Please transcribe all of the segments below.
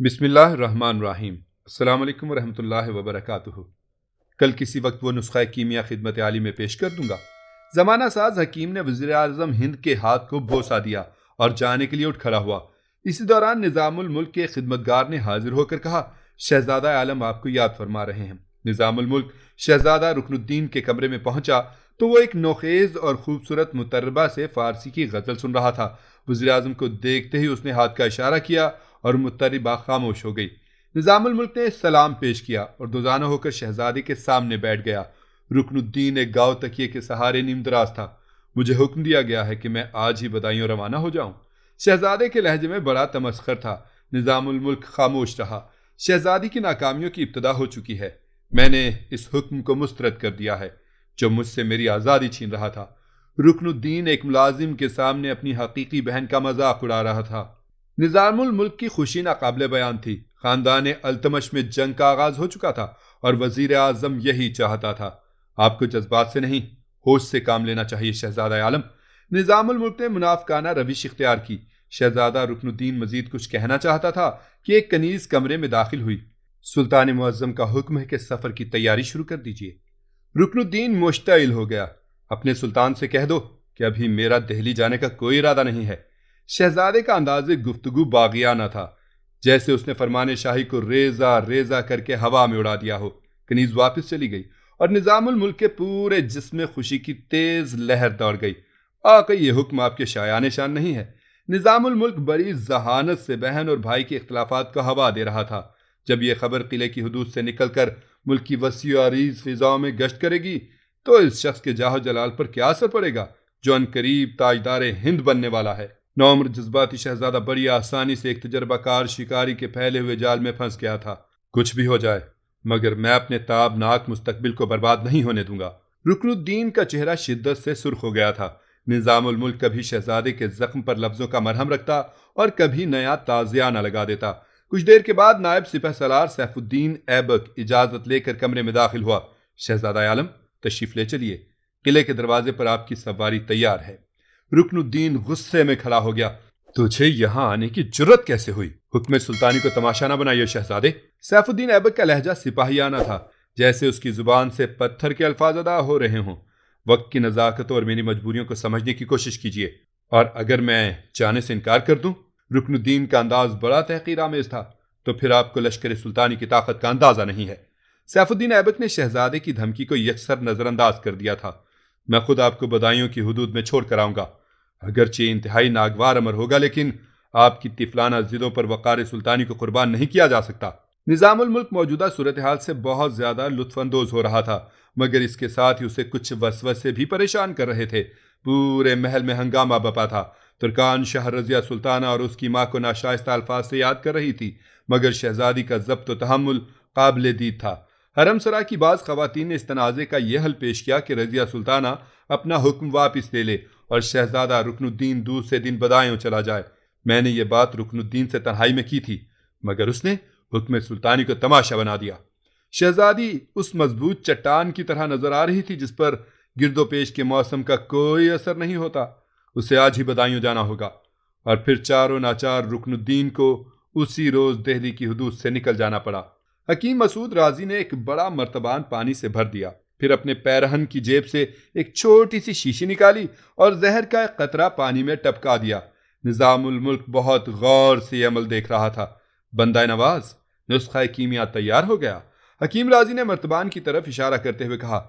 بسم اللہ الرحمن الرحیم۔ السلام علیکم ورحمۃ اللہ وبرکاتہ۔ کل کسی وقت وہ نسخہ کیمیا خدمت عالی میں پیش کر دوں گا۔ زمانہ ساز حکیم نے وزیر اعظم ہند کے ہاتھ کو بوسہ دیا اور جانے کے لیے اٹھ کھڑا ہوا۔ اسی دوران نظام الملک کے خدمتگار نے حاضر ہو کر کہا، شہزادہ عالم آپ کو یاد فرما رہے ہیں۔ نظام الملک شہزادہ رکن الدین کے کمرے میں پہنچا تو وہ ایک نوخیز اور خوبصورت مطربہ سے فارسی کی غزل سن رہا تھا۔ وزیر اعظم کو دیکھتے ہی اس نے ہاتھ کا اشارہ کیا اور مطربہ خاموش ہو گئی۔ نظام الملک نے سلام پیش کیا اور دوزانہ ہو کر شہزادے کے سامنے بیٹھ گیا۔ رکن الدین ایک گاؤ تکیے کے سہارے نیم دراز تھا۔ مجھے حکم دیا گیا ہے کہ میں آج ہی بدایوں روانہ ہو جاؤں۔ شہزادے کے لہجے میں بڑا تمسخر تھا۔ نظام الملک خاموش رہا۔ شہزادی کی ناکامیوں کی ابتدا ہو چکی ہے۔ میں نے اس حکم کو مسترد کر دیا ہے جو مجھ سے میری آزادی چھین رہا تھا۔ رکن الدین ایک ملازم کے سامنے اپنی حقیقی بہن کا مذاق اڑا رہا تھا۔ نظام الملک کی خوشی ناقابل بیان تھی۔ خاندان التمش میں جنگ کا آغاز ہو چکا تھا اور وزیر اعظم یہی چاہتا تھا۔ آپ کو جذبات سے نہیں، ہوش سے کام لینا چاہیے شہزادہ عالم۔ نظام الملک نے منافقانہ روش اختیار کی۔ شہزادہ رکن الدین مزید کچھ کہنا چاہتا تھا کہ ایک کنیز کمرے میں داخل ہوئی۔ سلطان معظم کا حکم ہے کہ سفر کی تیاری شروع کر دیجیے۔ رکن الدین مشتعل ہو گیا۔ اپنے سلطان سے کہہ دو کہ ابھی میرا دہلی جانے کا کوئی ارادہ نہیں ہے۔ شہزادے کا انداز گفتگو باغیانہ تھا، جیسے اس نے فرمان شاہی کو ریزہ ریزہ کر کے ہوا میں اڑا دیا ہو۔ کنیز واپس چلی گئی اور نظام الملک کے پورے جسم میں خوشی کی تیز لہر دوڑ گئی۔ آقا، یہ حکم آپ کے شایان شان نہیں ہے۔ نظام الملک بڑی ذہانت سے بہن اور بھائی کے اختلافات کو ہوا دے رہا تھا۔ جب یہ خبر قلعے کی حدود سے نکل کر ملک کی وسیع و عریض فضاؤں میں گشت کرے گی تو اس شخص کے جاہ و جلال پر کیا اثر پڑے گا جو عنقریب تاجدار ہند بننے والا ہے۔ نوعمر جذباتی شہزادہ بڑی آسانی سے ایک تجربہ کار شکاری کے پھیلے ہوئے جال میں پھنس گیا تھا۔ کچھ بھی ہو جائے مگر میں اپنے تابناک مستقبل کو برباد نہیں ہونے دوں گا۔ رکن الدین کا چہرہ شدت سے سرخ ہو گیا تھا۔ نظام الملک کبھی شہزادے کے زخم پر لفظوں کا مرہم رکھتا اور کبھی نیا تازیانہ لگا دیتا۔ کچھ دیر کے بعد نائب سپہ سالار سیف الدین ایبک اجازت لے کر کمرے میں داخل ہوا۔ شہزادہ عالم، تشریف لے چلیے، قلعے کے دروازے پر آپ کی سواری تیار ہے۔ رکن الدین غصے میں کھڑا ہو گیا۔ تجھے یہاں آنے کی جرت کیسے ہوئی؟ حکم سلطانی کو تماشا نہ بنائیے شہزادے۔ سیف الدین ایبک کا لہجہ سپاہیانہ تھا، جیسے اس کی زبان سے پتھر کے الفاظ ادا ہو رہے ہوں۔ وقت کی نزاکت اور میری مجبوریوں کو سمجھنے کی کوشش کیجیے، اور اگر میں جانے سے انکار کر دوں، رکن الدین کا انداز بڑا تحقیر آمیز تھا، تو پھر آپ کو لشکر سلطانی کی طاقت کا اندازہ نہیں ہے۔ سیف الدین ایبک نے شہزادے کی دھمکی کو یکسر نظر انداز کر دیا تھا۔ میں خود آپ کو بدایوں کی حدود میں چھوڑ کر آؤں گا، اگرچہ انتہائی ناگوار امر ہوگا، لیکن آپ کی طفلانہ ضدوں پر وقار سلطانی کو قربان نہیں کیا جا سکتا۔ نظام الملک موجودہ صورتحال سے بہت زیادہ لطف اندوز ہو رہا تھا، مگر اس کے ساتھ ہی اسے کچھ وسوسے بھی پریشان کر رہے تھے۔ پورے محل میں ہنگامہ بپا تھا۔ ترکان شاہ رضیہ سلطانہ اور اس کی ماں کو ناشائستہ الفاظ سے یاد کر رہی تھی، مگر شہزادی کا ضبط و تحمل قابل دید تھا۔ حرم سرا کی بعض خواتین نے اس تنازع کا یہ حل پیش کیا کہ رضیہ سلطانہ اپنا حکم واپس لے لے اور شہزادہ رکن الدین دوسرے دن بدایوں چلا جائے۔ میں نے یہ بات رکن الدین سے تنہائی میں کی تھی، مگر اس نے حکم سلطانی کو تماشا بنا دیا۔ شہزادی اس مضبوط چٹان کی طرح نظر آ رہی تھی جس پر گرد و پیش کے موسم کا کوئی اثر نہیں ہوتا۔ اسے آج ہی بدایوں جانا ہوگا، اور پھر چاروں ناچار رکن الدین کو اسی روز دہلی کی حدود سے نکل جانا پڑا۔ حکیم مسعود رازی نے ایک بڑا مرتبان پانی سے بھر دیا، پھر اپنے پیرہن کی جیب سے ایک چھوٹی سی شیشی نکالی اور زہر کا ایک قطرہ پانی میں ٹپکا دیا۔ نظام الملک بہت غور سے یہ عمل دیکھ رہا تھا۔ بندہ نواز، نسخہ کیمیا تیار ہو گیا۔ حکیم رازی نے مرتبان کی طرف اشارہ کرتے ہوئے کہا،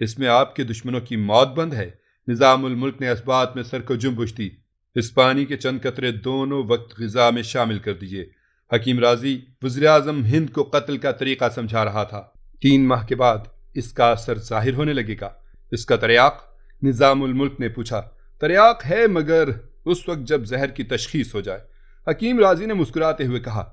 اس میں آپ کے دشمنوں کی موت بند ہے۔ نظام الملک نے اس بات میں سر کو جنبش دی۔ اس پانی کے چند قطرے دونوں وقت غذا میں شامل کر دیجیے۔ حکیم رازی وزیر اعظم ہند کو قتل کا طریقہ سمجھا رہا تھا۔ 3 ماہ کے بعد اس کا اثر ظاہر ہونے لگے گا۔ اس کا تریاق؟ نظام الملک نے پوچھا۔ تریاق ہے، مگر اس وقت جب زہر کی تشخیص ہو جائے۔ حکیم رازی نے مسکراتے ہوئے کہا،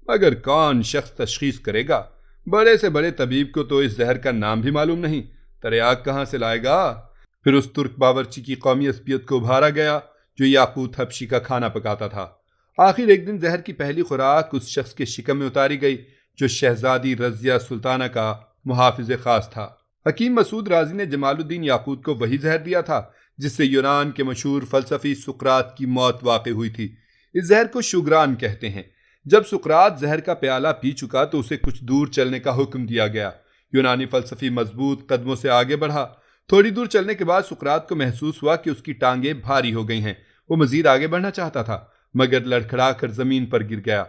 مگر کون شخص تشخیص کرے گا؟ بڑے سے بڑے طبیب کو تو اس زہر کا نام بھی معلوم نہیں، تریاق کہاں سے لائے گا؟ پھر اس ترک باورچی کی قومی عصبیت کو ابھارا گیا جو یاقوت حبشی کا کھانا پکاتا تھا۔ آخر ایک دن زہر کی پہلی خوراک اس شخص کے شکم میں اتاری گئی جو شہزادی رضیہ سلطانہ کا محافظ خاص تھا۔ حکیم مسعود رازی نے جمال الدین یاقوت کو وہی زہر دیا تھا جس سے یونان کے مشہور فلسفی سقراط کی موت واقع ہوئی تھی۔ اس زہر کو شوگران کہتے ہیں۔ جب سقراط زہر کا پیالہ پی چکا تو اسے کچھ دور چلنے کا حکم دیا گیا۔ یونانی فلسفی مضبوط قدموں سے آگے بڑھا۔ تھوڑی دور چلنے کے بعد سقراط کو محسوس ہوا کہ اس کی ٹانگیں بھاری ہو گئی ہیں۔ وہ مزید آگے بڑھنا چاہتا تھا مگر لڑکھڑا کر زمین پر گر گیا۔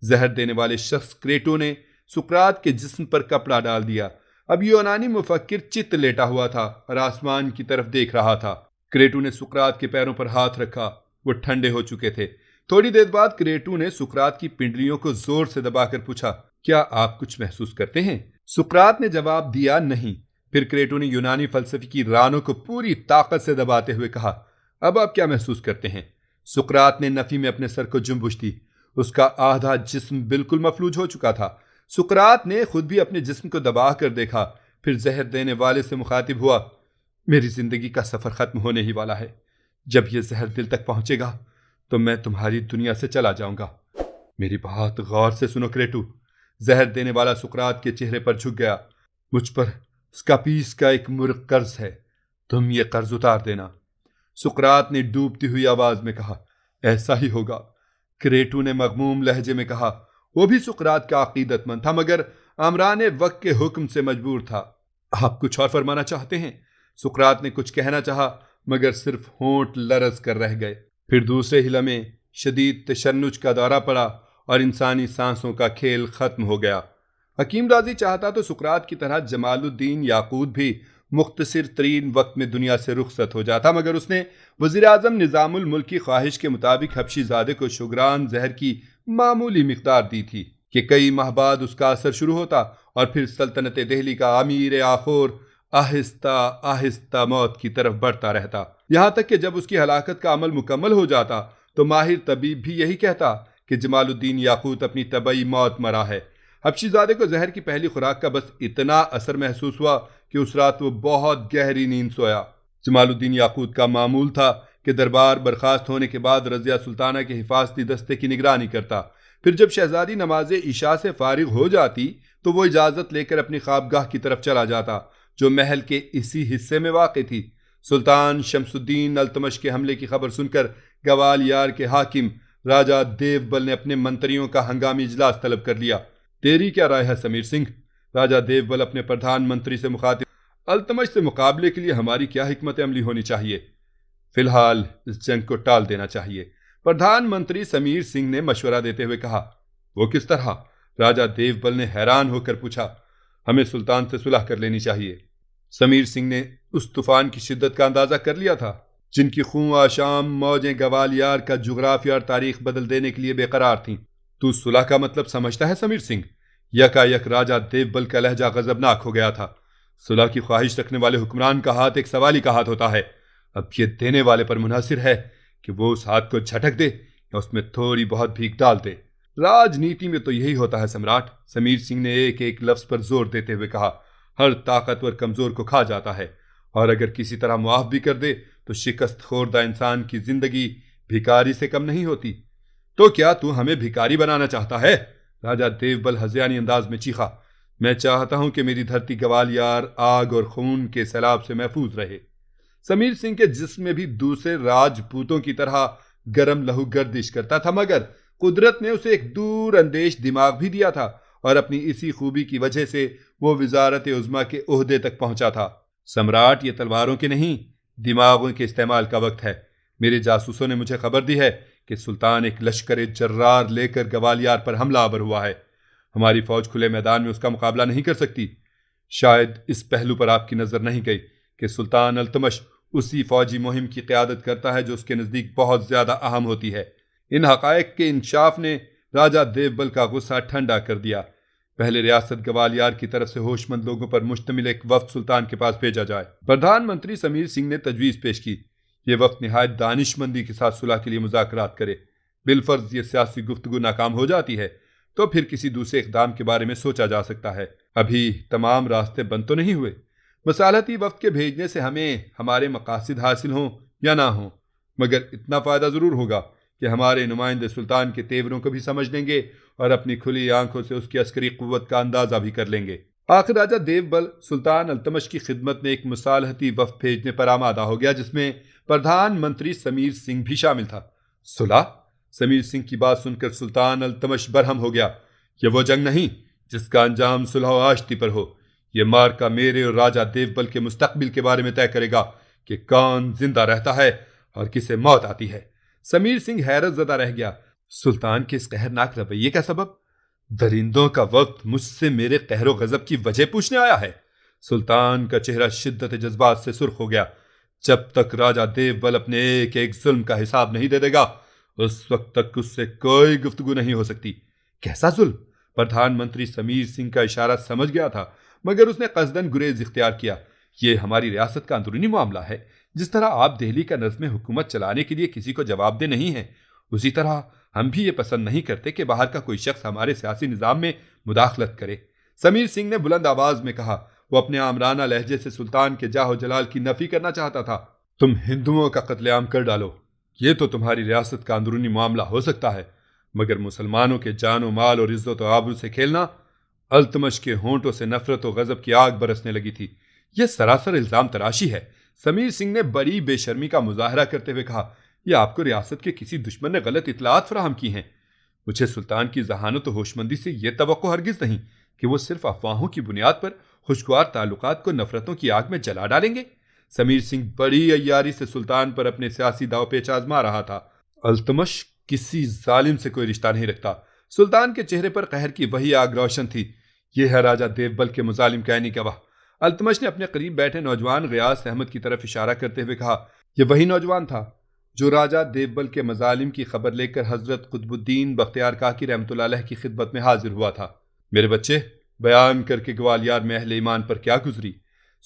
زہر دینے والے شخص کریٹو نے سقراط کے جسم پر کپڑا ڈال دیا۔ اب یونانی مفکر چت لیٹا ہوا تھا اور آسمان کی طرف دیکھ رہا تھا۔ کریٹو نے سقراط کے پیروں پر ہاتھ رکھا۔ وہ ٹھنڈے ہو چکے تھے۔ تھوڑی دیر بعد کریٹو نے سقراط کی پنڈلیوں کو زور سے دبا کر پوچھا، کیا آپ کچھ محسوس کرتے ہیں؟ سقراط نے جواب دیا، نہیں۔ پھر کریٹو نے یونانی فلسفے کی رانوں کو پوری طاقت سے دباتے ہوئے کہا، اب آپ کیا محسوس کرتے ہیں؟ سقراط نے نفی میں اپنے سر کو جنبش دی۔ اس کا آدھا جسم بالکل مفلوج ہو چکا تھا۔ سقراط نے خود بھی اپنے جسم کو دبا کر دیکھا، پھر زہر دینے والے سے مخاطب ہوا، میری زندگی کا سفر ختم ہونے ہی والا ہے۔ جب یہ زہر دل تک پہنچے گا تو میں تمہاری دنیا سے چلا جاؤں گا۔ میری بات غور سے سنو کریٹو۔ زہر دینے والا سقراط کے چہرے پر جھک گیا۔ مجھ پر اسکاپیس کا ایک مرغ قرض ہے، تم یہ قرض اتار دینا۔ سقراط نے ڈوبتی ہوئی آواز میں کہا، ایسا ہی ہوگا۔ کریٹو نے مغموم لہجے میں کہا، وہ بھی سقراط کا عقیدت مند تھا مگر آمران وقت کے حکم سے مجبور تھا۔ آپ کچھ اور فرمانا چاہتے ہیں؟ سقراط نے کچھ کہنا چاہا مگر صرف ہونٹ لرز کر رہ گئے۔ پھر دوسرے ہی لمحے شدید تشنج کا دورہ پڑا اور انسانی سانسوں کا کھیل ختم ہو گیا۔ حکیم رازی چاہتا تو سقراط کی طرح جمال الدین یاقوت بھی مختصر ترین وقت میں دنیا سے رخصت ہو جاتا مگر اس نے وزیر اعظم نظام الملک کی خواہش کے مطابق حبشی زادے کو شگران زہر کی معمولی مقدار دی تھی کہ کئی ماہ بعد اس کا اثر شروع ہوتا اور پھر سلطنت دہلی کا امیر آخور آہستہ آہستہ موت کی طرف بڑھتا رہتا، یہاں تک کہ جب اس کی ہلاکت کا عمل مکمل ہو جاتا تو ماہر طبیب بھی یہی کہتا کہ جمال الدین یاقوت اپنی طبعی موت مرا ہے۔ حبشی زادے کو زہر کی پہلی خوراک کا بس اتنا اثر محسوس ہوا کہ اس رات وہ بہت گہری نیند سویا۔ جمال الدین یاقوت کا معمول تھا کہ دربار برخاست ہونے کے بعد رضیہ سلطانہ کے حفاظتی دستے کی نگرانی کرتا۔ پھر جب شہزادی نماز عشاء سے فارغ ہو جاتی تو وہ اجازت لے کر اپنی خوابگاہ کی طرف چلا جاتا جو محل کے اسی حصے میں واقع تھی۔ سلطان شمس الدین التمش کے حملے کی خبر سن کر گوالیار کے حاکم راجہ دیو بل نے اپنے منتریوں کا ہنگامی اجلاس طلب کر لیا۔ تیری کیا رائے ہے سمیر سنگھ؟ راجہ دیو بل اپنے پردھان منتری سے مخاطب، التمش سے مقابلے کے لیے ہماری کیا حکمت عملی ہونی چاہیے؟ فی الحال اس جنگ کو ٹال دینا چاہیے، پردھان منتری سمیر سنگھ نے مشورہ دیتے ہوئے کہا۔ وہ کس طرح؟ راجہ دیو بل نے حیران ہو کر پوچھا۔ ہمیں سلطان سے صلح کر لینی چاہیے۔ سمیر سنگھ نے اس طوفان کی شدت کا اندازہ کر لیا تھا جن کی خون آشام موجیں گوالیار کا جغرافیہ اور تاریخ بدل دینے کے لیے بے قرار تھیں۔ تو صلح کا مطلب سمجھتا ہے سمیر سنگھ؟ یکا یک راجہ دیو بل کا لہجہ غضبناک ہو گیا تھا۔ صلح کی خواہش رکھنے والے حکمران کا ہاتھ ایک سوالی کا ہاتھ ہوتا ہے، اب یہ دینے والے پر منحصر ہے کہ وہ اس ہاتھ کو جھٹک دے یا اس میں تھوڑی بہت بھیگ ڈال دے۔ راجنیتی میں تو یہی ہوتا ہے سمراٹ، سمیر سنگھ نے ایک ایک لفظ پر زور دیتے ہوئے کہا۔ ہر طاقتور کمزور کو کھا جاتا ہے اور اگر کسی طرح معاف بھی کر دے تو شکست خوردہ انسان کی زندگی بھکاری سے کم نہیں ہوتی۔ تو کیا تو ہمیں بھکاری بنانا چاہتا ہے؟ راجہ دیو بل ہذیانی انداز میں چیخا۔ میں چاہتا ہوں کہ میری دھرتی گوالیار آگ اور خون کے سیلاب سے محفوظ رہے۔ سمیر سنگھ کے جسم میں بھی دوسرے راجپوتوں کی طرح گرم لہو گردش کرتا تھا مگر قدرت نے اسے ایک دور اندیش دماغ بھی دیا تھا اور اپنی اسی خوبی کی وجہ سے وہ وزارت عظمیٰ کے عہدے تک پہنچا تھا۔ سمراٹ، یہ تلواروں کے نہیں دماغوں کے استعمال کا وقت ہے۔ میرے جاسوسوں نے مجھے خبر دی ہے کہ سلطان ایک لشکر جرار لے کر گوالیار پر حملہ آور ہوا ہے۔ ہماری فوج کھلے میدان میں اس کا مقابلہ نہیں کر سکتی۔ شاید اس پہلو پر آپ کی نظر نہیں گئی کہ سلطان التمش اسی فوجی مہم کی قیادت کرتا ہے جو اس کے نزدیک بہت زیادہ اہم ہوتی ہے۔ ان حقائق کے انکشاف نے راجہ دیو بل کا غصہ ٹھنڈا کر دیا۔ پہلے ریاست گوالیار کی طرف سے ہوش مند لوگوں پر مشتمل ایک وفد سلطان کے پاس بھیجا جائے۔ پردھان منتری سمیر سنگھ نے تجویز پیش کی، یہ وفد نہایت دانش مندی کے ساتھ صلح کے لیے مذاکرات کرے۔ بالفرض یہ سیاسی گفتگو ناکام ہو جاتی ہے تو پھر کسی دوسرے اقدام کے بارے میں سوچا جا سکتا ہے۔ ابھی تمام راستے بند تو نہیں ہوئے۔ مصالحتی وفد کے بھیجنے سے ہمیں ہمارے مقاصد حاصل ہوں یا نہ ہوں مگر اتنا فائدہ ضرور ہوگا کہ ہمارے نمائندے سلطان کے تیوروں کو بھی سمجھ لیں گے اور اپنی کھلی آنکھوں سے اس کی عسکری قوت کا اندازہ بھی کر لیں گے۔ آخر راجہ دیو بل سلطان التمش کی خدمت میں ایک مصالحتی وفد بھیجنے پر آمادہ ہو گیا جس میں پردھان منتری سمیر سنگھ بھی شامل تھا۔ صلح؟ سمیر سنگھ کی بات سن کر سلطان التمش برہم ہو گیا۔ یہ وہ جنگ نہیں جس کا انجام صلح و آشتی پر ہو، یہ معرکہ میرے اور راجہ دیوبل کے مستقبل کے بارے میں طے کرے گا کہ کون زندہ رہتا ہے اور کسے موت آتی ہے۔ سمیر سنگھ حیرت زدہ رہ گیا۔ سلطان کے اس قہرناک رویے کا سبب؟ درندوں کا وقت مجھ سے میرے قہر و غضب کی وجہ پوچھنے آیا ہے؟ سلطان کا چہرہ شدت جذبات سے سرخ ہو گیا۔ جب تک راجہ دیوبل اپنے ایک ایک ظلم کا حساب نہیں دے گا اس وقت تک اس سے کوئی گفتگو نہیں ہو سکتی۔ کیسا ظلم؟ پردھان منتری سمیر سنگھ کا اشارہ سمجھ گیا تھا، مگر اس نے قصداً گریز اختیار کیا۔ یہ ہماری ریاست کا اندرونی معاملہ ہے۔ جس طرح آپ دہلی کا نظم حکومت چلانے کے لیے کسی کو جواب دہ نہیں ہیں، اسی طرح ہم بھی یہ پسند نہیں کرتے کہ باہر کا کوئی شخص ہمارے سیاسی نظام میں مداخلت کرے۔ سمیر سنگھ نے بلند آواز میں کہا۔ وہ اپنے آمرانہ لہجے سے سلطان کے جاہ و جلال کی نفی کرنا چاہتا تھا۔ تم ہندوؤں کا قتل عام کر ڈالو، یہ تو تمہاری ریاست کا اندرونی معاملہ ہو سکتا ہے، مگر مسلمانوں کے جان و مال اور عزت و آبرو سے کھیلنا؟ التمش کے ہونٹوں سے نفرت و غضب کی آگ برسنے لگی تھی۔ یہ سراسر الزام تراشی ہے۔ سمیر سنگھ نے بڑی بے شرمی کا مظاہرہ کرتے ہوئے کہا، یہ آپ کو ریاست کے کسی دشمن نے غلط اطلاعات فراہم کی ہیں۔ مجھے سلطان کی ذہانت و ہوشمندی سے یہ توقع ہرگز نہیں کہ وہ صرف افواہوں کی بنیاد پر خوشگوار تعلقات کو نفرتوں کی آگ میں جلا ڈالیں گے۔ سمیر سنگھ بڑی عیاری سے سلطان پر اپنے سیاسی داؤ پیچ آزما رہا تھا۔ التمش کسی ظالم سے کوئی رشتہ نہیں رکھتا۔ سلطان کے چہرے پر قہر کی وہی آگ روشن تھی۔ یہ ہے راجہ دیوبل کے مظالم کہنے کا گواہ۔ التمش نے اپنے قریب بیٹھے نوجوان غیاث احمد کی طرف اشارہ کرتے ہوئے کہا، یہ وہی نوجوان تھا جو راجہ دیوبل کے مظالم کی خبر لے کر حضرت قطب الدین بختیار کاکی رحمۃ اللہ علیہ کی خدمت میں حاضر ہوا تھا۔ میرے بچے، بیان کر کے گوالیار میں اہل ایمان پر کیا گزری؟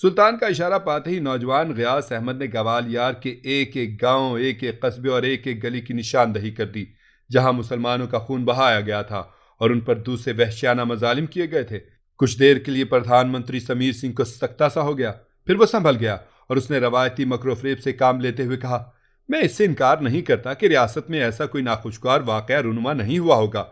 سلطان کا اشارہ پاتے ہی نوجوان غیاث احمد نے گوالیار کے ایک ایک گاؤں، ایک ایک قصبے اور ایک ایک گلی کی نشاندہی کر دی جہاں مسلمانوں کا خون بہایا گیا تھا اور ان پر دوسرے وحشیانہ مظالم کیے گئے تھے۔ کچھ دیر کے لیے پردھان منتری سمیر سنگھ کو سکتہ سا ہو گیا، پھر وہ سنبھل گیا اور اس نے روایتی مکر و فریب سے کام لیتے ہوئے کہا، میں اس سے انکار نہیں کرتا کہ ریاست میں ایسا کوئی ناخوشگوار واقعہ رونما نہیں ہوا ہوگا۔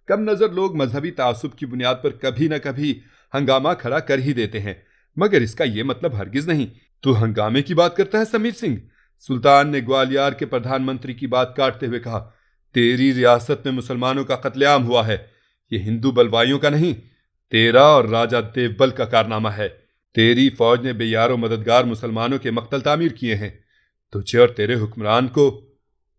کم نظر لوگ مذہبی تعصب کی بنیاد پر کبھی نہ کبھی ہنگامہ کھڑا کر ہی دیتے ہیں، مگر اس کا یہ مطلب ہرگز نہیں تو ہنگامے کی بات کرتا ہے سمیر سنگھ۔ سلطان نے گوالیار کے پردھان منتری کی بات کاٹتے ہوئے کہا، تیری ریاست میں مسلمانوں کا قتل عام ہوا ہے، یہ ہندو بلوائیوں کا نہیں، تیرا اور راجہ دیوبل کا کارنامہ ہے۔ تیری فوج نے بے یار و مددگار مسلمانوں کے مقتل تعمیر کیے ہیں۔ تجھے اور تیرے حکمران کو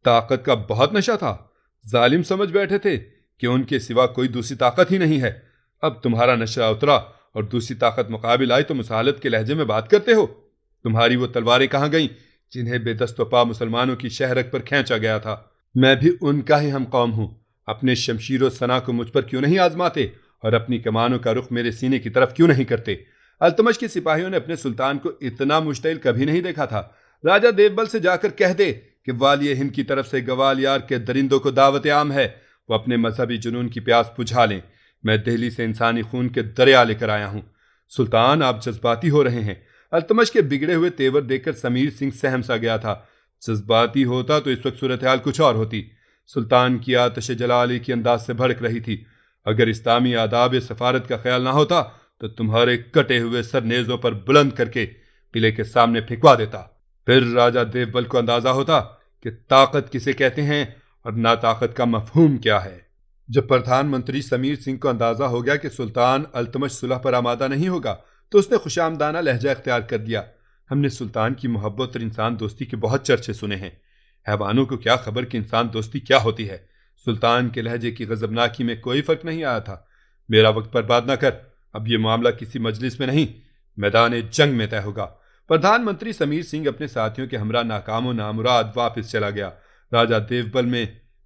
طاقت کا بہت نشہ تھا، ظالم سمجھ بیٹھے تھے کہ ان کے سوا کوئی دوسری طاقت ہی نہیں ہے۔ اب تمہارا نشہ اترا اور دوسری طاقت مقابل آئی تو مسالت کے لہجے میں بات کرتے ہو۔ تمہاری وہ تلواریں کہاں گئیں جنہیں بے دست و پا مسلمانوں کی شہرک پر کھینچا گیا تھا؟ میں بھی ان کا ہی ہم قوم ہوں، اپنے شمشیر و سنا کو مجھ پر کیوں نہیں آزماتے اور اپنی کمانوں کا رخ میرے سینے کی طرف کیوں نہیں کرتے؟ التمش کے سپاہیوں نے اپنے سلطان کو اتنا مشتعل کبھی نہیں دیکھا تھا۔ راجہ دیوبل سے جا کر کہہ دے کہ والی ہند کی طرف سے گوالیار کے درندوں کو دعوت عام ہے، وہ اپنے مذہبی جنون کی پیاس بجھا لیں۔ میں دہلی سے انسانی خون کے دریا لے کر آیا ہوں۔ سلطان، آپ جذباتی ہو رہے ہیں۔ التمش کے بگڑے ہوئے تیور دیکھ کر سمیر سنگھ سہم سا گیا تھا۔ جذباتی ہوتا تو اس وقت صورتحال کچھ اور ہوتی۔ سلطان کی آتش جلالی کی انداز سے بھڑک رہی تھی۔ اگر اسلامی آداب سفارت کا خیال نہ ہوتا تو تمہارے کٹے ہوئے سر نیزوں پر بلند کر کے قلعے کے سامنے پھینکوا دیتا۔ پھر راجہ دیوبل کو اندازہ ہوتا کہ طاقت کسے کہتے ہیں اور ناطاقت کا مفہوم کیا ہے۔ جب پردھان منتری سمیر سنگھ کو اندازہ ہو گیا کہ سلطان التمش صلح پر آمادہ نہیں ہوگا تو اس نے خوشامدانہ لہجہ اختیار کر دیا۔ ہم نے سلطان کی محبت اور انسان دوستی کے بہت چرچے سنے ہیں، حیوانوں کو کیا خبر کہ انسان دوستی کیا ہوتی ہے۔ سلطان کے لہجے کی غضبناکی میں کوئی فرق نہیں آیا تھا۔ میرا وقت برباد نہ کر، اب یہ معاملہ کسی مجلس میں نہیں، میدان جنگ میں طے ہوگا۔ پردھان منتری سمیر سنگھ اپنے ساتھیوں کے ہمراہ ناکام و نامراد واپس چلا گیا۔ راجہ دیوبل میں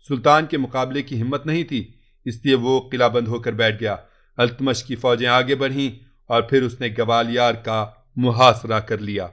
سلطان کے مقابلے کی ہمت نہیں تھی، اس لیے وہ قلعہ بند ہو کر بیٹھ گیا۔ التمش کی فوجیں آگے بڑھیں اور پھر اس نے گوالیار کا محاصرہ کر لیا۔